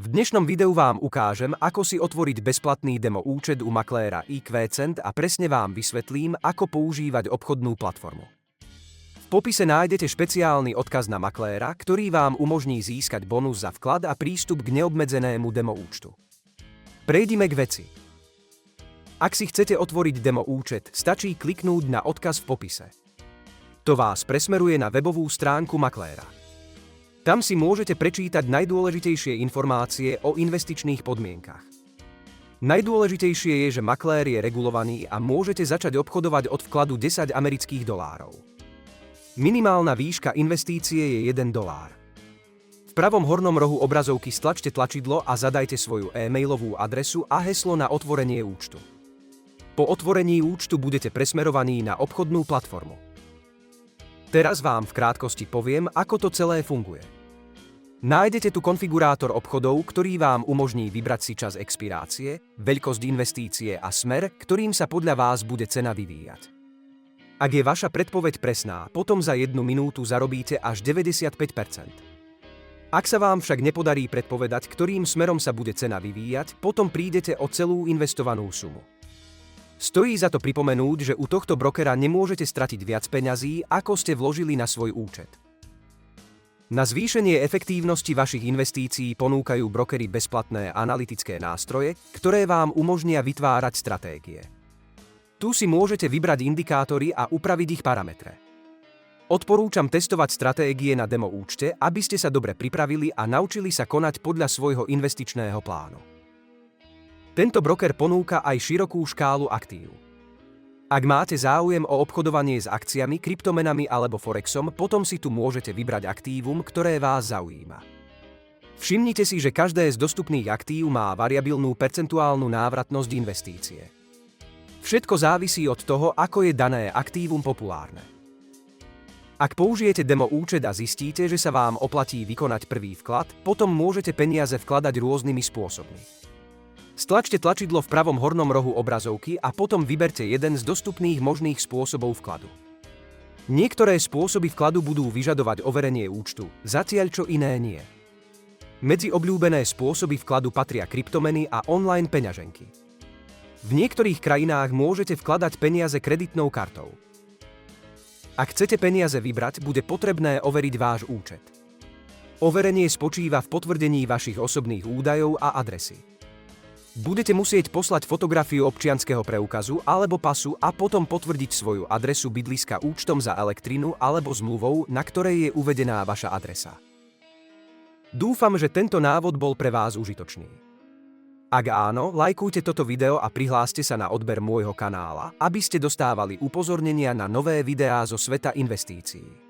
V dnešnom videu vám ukážem, ako si otvoriť bezplatný demo účet u makléra IQcent a presne vám vysvetlím, ako používať obchodnú platformu. V popise nájdete špeciálny odkaz na makléra, ktorý vám umožní získať bonus za vklad a prístup k neobmedzenému demo účtu. Prejdime k veci. Ak si chcete otvoriť demo účet, stačí kliknúť na odkaz v popise. To vás presmeruje na webovú stránku makléra. Tam si môžete prečítať najdôležitejšie informácie o investičných podmienkach. Najdôležitejšie je, že maklér je regulovaný a môžete začať obchodovať od vkladu $10. Minimálna výška investície je $1. V pravom hornom rohu obrazovky stlačte tlačidlo a zadajte svoju e-mailovú adresu a heslo na otvorenie účtu. Po otvorení účtu budete presmerovaní na obchodnú platformu. Teraz vám v krátkosti poviem, ako to celé funguje. Nájdete tu konfigurátor obchodov, ktorý vám umožní vybrať si čas expirácie, veľkosť investície a smer, ktorým sa podľa vás bude cena vyvíjať. Ak je vaša predpoveď presná, potom za 1 minútu zarobíte až 95%. Ak sa vám však nepodarí predpovedať, ktorým smerom sa bude cena vyvíjať, potom prídete o celú investovanú sumu. Stojí za to pripomenúť, že u tohto brokera nemôžete stratiť viac peňazí, ako ste vložili na svoj účet. Na zvýšenie efektívnosti vašich investícií ponúkajú brokery bezplatné analytické nástroje, ktoré vám umožnia vytvárať stratégie. Tu si môžete vybrať indikátory a upraviť ich parametre. Odporúčam testovať stratégie na demo účte, aby ste sa dobre pripravili a naučili sa konať podľa svojho investičného plánu. Tento broker ponúka aj širokú škálu aktív. Ak máte záujem o obchodovanie s akciami, kryptomenami alebo forexom, potom si tu môžete vybrať aktívum, ktoré vás zaujíma. Všimnite si, že každé z dostupných aktív má variabilnú percentuálnu návratnosť investície. Všetko závisí od toho, ako je dané aktívum populárne. Ak použijete demo účet a zistíte, že sa vám oplatí vykonať prvý vklad, potom môžete peniaze vkladať rôznymi spôsobmi. Stlačte tlačidlo v pravom hornom rohu obrazovky a potom vyberte jeden z dostupných možných spôsobov vkladu. Niektoré spôsoby vkladu budú vyžadovať overenie účtu, zatiaľ čo iné nie. Medzi obľúbené spôsoby vkladu patria kryptomeny a online peňaženky. V niektorých krajinách môžete vkladať peniaze kreditnou kartou. Ak chcete peniaze vybrať, bude potrebné overiť váš účet. Overenie spočíva v potvrdení vašich osobných údajov a adresy. Budete musieť poslať fotografiu občianskeho preukazu alebo pasu a potom potvrdiť svoju adresu bydliska účtom za elektrinu alebo zmluvou, na ktorej je uvedená vaša adresa. Dúfam, že tento návod bol pre vás užitočný. Ak áno, lajkujte toto video a prihláste sa na odber môjho kanála, aby ste dostávali upozornenia na nové videá zo sveta investícií.